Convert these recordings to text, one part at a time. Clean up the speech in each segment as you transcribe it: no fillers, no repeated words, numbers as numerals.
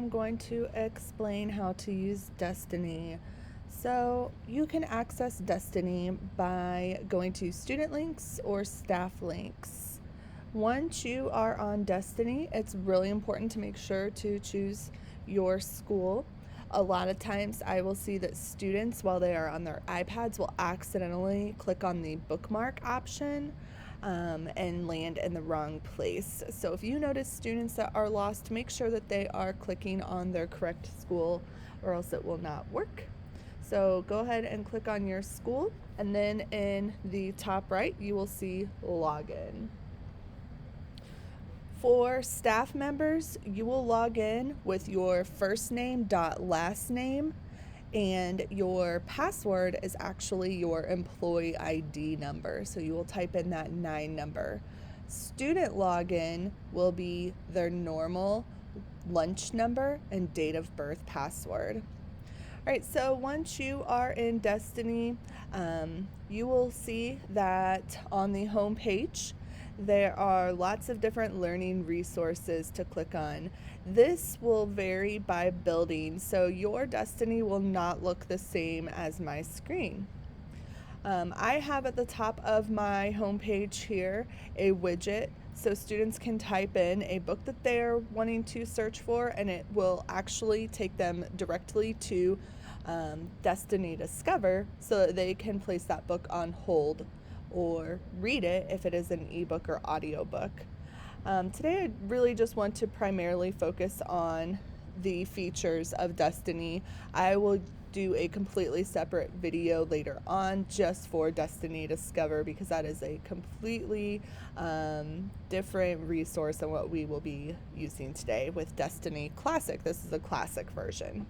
I'm going to explain how to use Destiny. So you can access Destiny by going to student links or staff links. Once you are on Destiny, it's really important to make sure to choose your school. A lot of times I will see that students, while they are on their iPads, will accidentally click on the bookmark option and land in the wrong place. So if you notice students that are lost, make sure that they are clicking on their correct school or else it will not work. So go ahead and click on your school, and then in the top right you will see login. For staff members, you will log in with your first name dot last name, and your password is actually your employee ID number. So you will type in that 9 number. Student login will be their normal lunch number and date of birth password. All right, so once you are in Destiny, you will see that on the home page, there are lots of different learning resources to click on. This will vary by building, so your Destiny will not look the same as my screen. I have at the top of my homepage here a widget so students can type in a book that they're wanting to search for, and it will actually take them directly to Destiny Discover so that they can place that book on hold or read it if it is an ebook or audiobook. Today I really just want to primarily focus on the features of Destiny. I will do a completely separate video later on just for Destiny Discover because that is a completely different resource than what we will be using today with Destiny Classic. This is a classic version.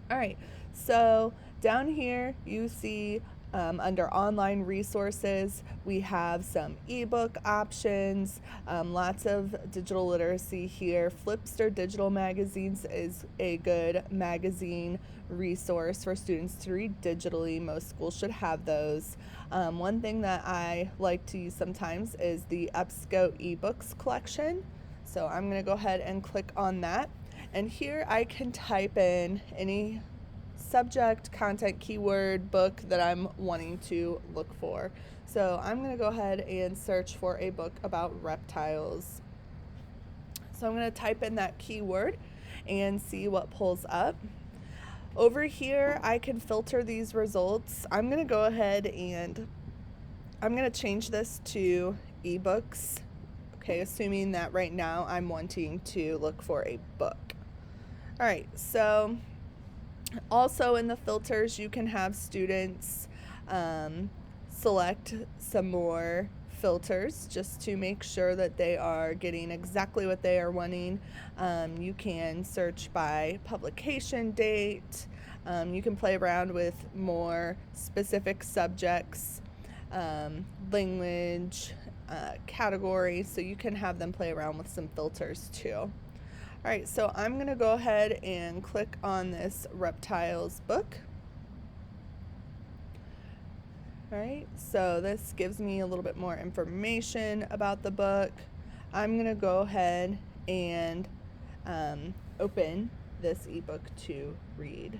All right, so down here you see under online resources, we have some ebook options, lots of digital literacy here. Flipster Digital Magazines is a good magazine resource for students to read digitally. Most schools should have those. One thing that I like to use sometimes is the EBSCO ebooks collection. So I'm going to go ahead and click on that. And here I can type in any subject, content, keyword, book that I'm wanting to look for. So I'm going to go ahead and search for a book about reptiles. So I'm going to type in that keyword and see what pulls up. Over here, I can filter these results. I'm going to go ahead and I'm going to change this to ebooks. Okay, assuming that right now I'm wanting to look for a book. All right, so also in the filters, you can have students select some more filters just to make sure that they are getting exactly what they are wanting. You can search by publication date. You can play around with more specific subjects, language, category, so you can have them play around with some filters too. All right, so I'm going to go ahead and click on this reptiles book. All right, so this gives me a little bit more information about the book. I'm going to go ahead and open this ebook to read.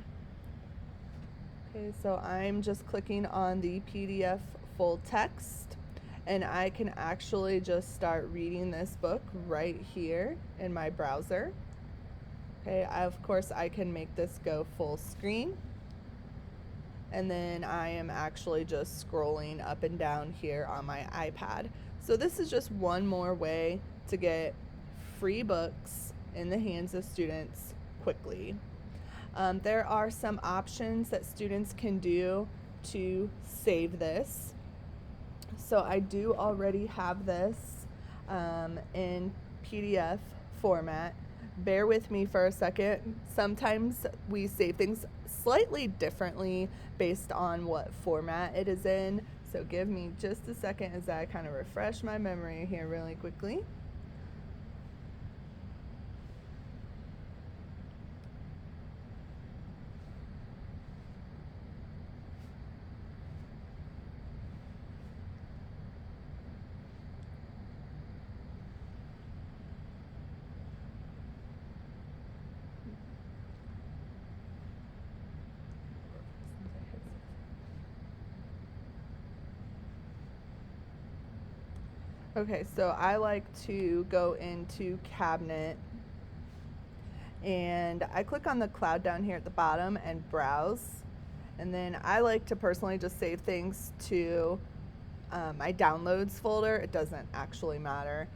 Okay, so I'm just clicking on the PDF full text, and I can actually just start reading this book right here in my browser. Okay, of course I can make this go full screen, and then I am actually just scrolling up and down here on my iPad. So this is just one more way to get free books in the hands of students quickly. There are some options that students can do to save this. So I do already have this in PDF format. Bear with me for a second. Sometimes we save things slightly differently based on what format it is in. So give me just a second as I kind of refresh my memory here really quickly. Okay, so I like to go into cabinet, and I click on the cloud down here at the bottom and browse. And then I like to personally just save things to my downloads folder. It doesn't actually matter.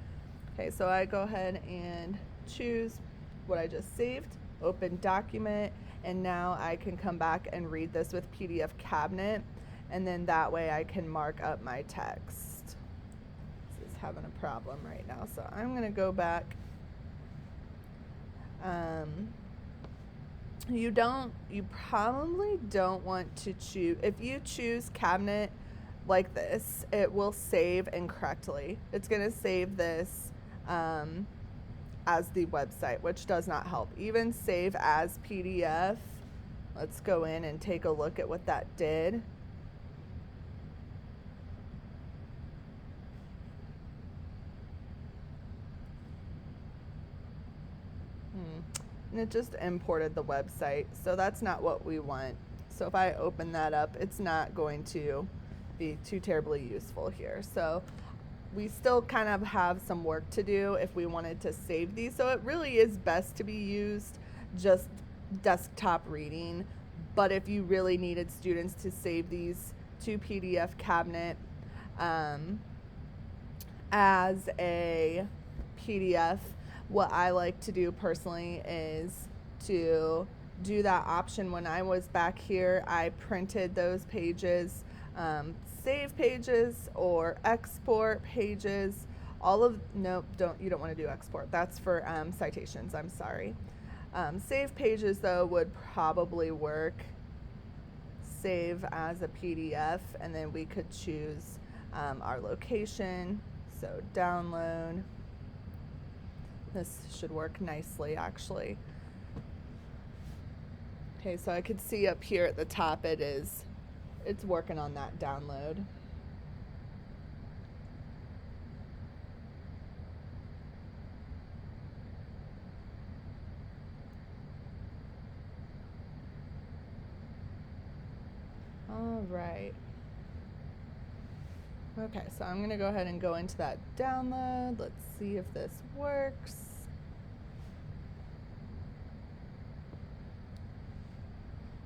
Okay, so I go ahead and choose what I just saved, open document, and now I can come back and read this with PDF cabinet, and then that way I can mark up my text. This is having a problem right now, so I'm going to go back. You probably don't want to choose, if you choose cabinet like this, it will save incorrectly. It's going to save this as the website, which does not help. Even save as PDF. Let's go in and take a look at what that did. And it just imported the website, so that's not what we want. So if I open that up, it's not going to be too terribly useful here. So we still kind of have some work to do if we wanted to save these. So it really is best to be used just desktop reading. But if you really needed students to save these to PDF cabinet as a PDF, what I like to do personally is to do that option. When I was back here, I printed those pages, save pages or export pages. You don't want to do export. That's for citations, I'm sorry. Save pages though would probably work. Save as a PDF, and then we could choose our location. So download. This should work nicely, actually. Okay, so I could see up here at the top it's working on that download. All right. Okay, so I'm going to go ahead and go into that download. Let's see if this works.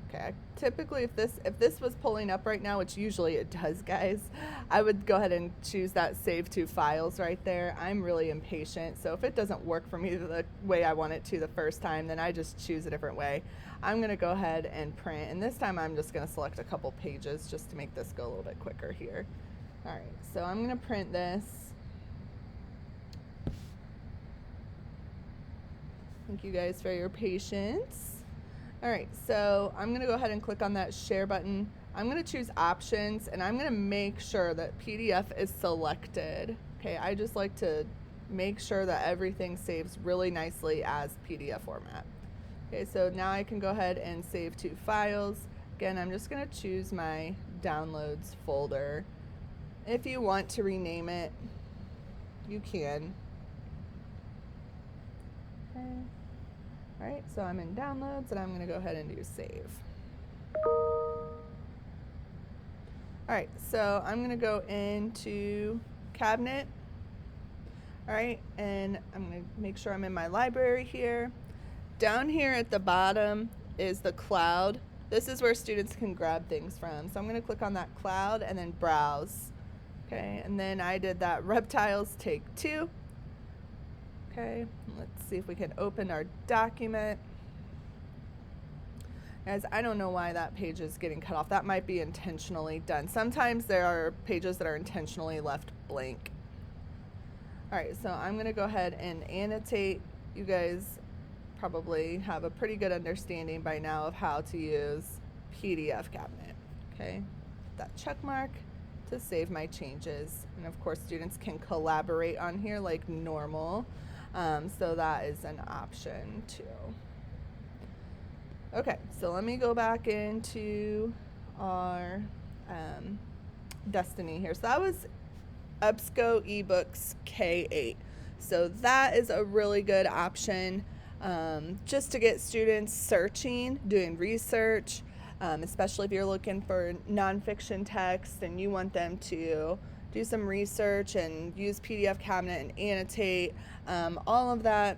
Okay, typically if this was pulling up right now, which usually it does, guys, I would go ahead and choose that save to files right there. I'm really impatient, so if it doesn't work for me the way I want it to the first time, then I just choose a different way. I'm going to go ahead and print, and this time I'm just going to select a couple pages just to make this go a little bit quicker here. All right, so I'm going to print this. Thank you guys for your patience. All right, so I'm going to go ahead and click on that share button. I'm going to choose options, and I'm going to make sure that PDF is selected. Okay, I just like to make sure that everything saves really nicely as PDF format. Okay, so now I can go ahead and save to files. Again, I'm just going to choose my downloads folder. If you want to rename it, you can. Okay. All right, so I'm in downloads, and I'm going to go ahead and do save. All right, so I'm going to go into cabinet. All right, and I'm going to make sure I'm in my library here. Down here at the bottom is the cloud. This is where students can grab things from. So I'm going to click on that cloud and then browse. Okay, and then I did that reptiles take 2. Okay, let's see if we can open our document. Guys, I don't know why that page is getting cut off. That might be intentionally done. Sometimes there are pages that are intentionally left blank. All right, so I'm going to go ahead and annotate. You guys probably have a pretty good understanding by now of how to use PDF cabinet. Okay, that check mark to save my changes. And of course, students can collaborate on here like normal. So that is an option too. Okay, so let me go back into our Destiny here. So that was EBSCO eBooks K8. So that is a really good option just to get students searching, doing research, especially if you're looking for nonfiction text and you want them to do some research and use PDF cabinet and annotate. All of that.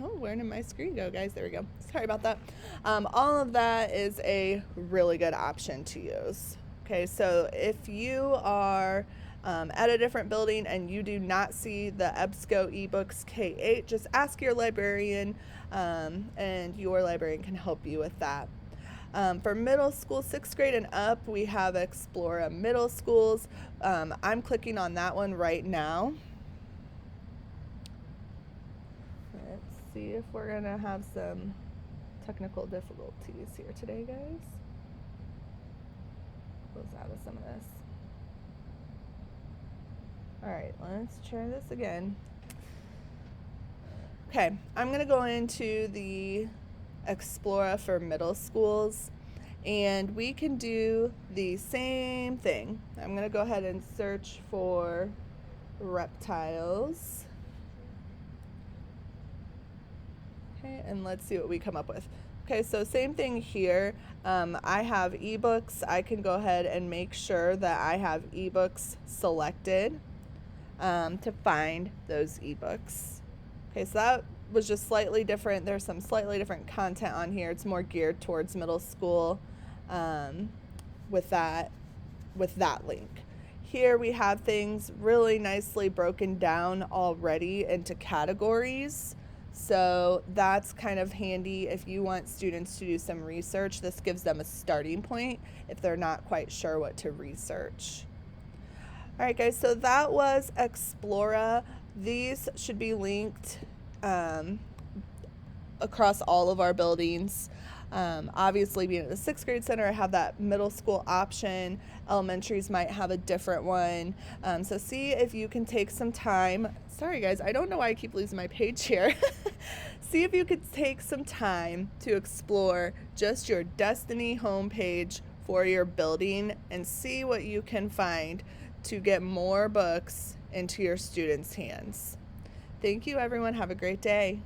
Oh, where did my screen go, guys? There we go. Sorry about that. All of that is a really good option to use. Okay, so if you are at a different building and you do not see the EBSCO eBooks K8, just ask your librarian, and your librarian can help you with that. For middle school, 6th grade and up, we have Explora Middle Schools. I'm clicking on that one right now. Let's see if we're going to have some technical difficulties here today, guys. Close out of some of this. All right, let's try this again. Okay, I'm going to go into the Explora for middle schools, and we can do the same thing. I'm going to go ahead and search for reptiles. Okay, and let's see what we come up with. Okay, so same thing here. I have ebooks. I can go ahead and make sure that I have ebooks selected to find those ebooks. Okay, so that was just slightly different. There's some slightly different content on here. It's more geared towards middle school with that link. Here we have things really nicely broken down already into categories. So that's kind of handy if you want students to do some research. This gives them a starting point if they're not quite sure what to research. All right, guys, so that was Explora. These should be linked across all of our buildings. Obviously, being at the 6th grade center, I have that middle school option. Elementaries might have a different one. So see if you can take some time. Sorry, guys, I don't know why I keep losing my page here. See if you could take some time to explore just your Destiny homepage for your building and see what you can find to get more books into your students' hands. Thank you, everyone. Have a great day.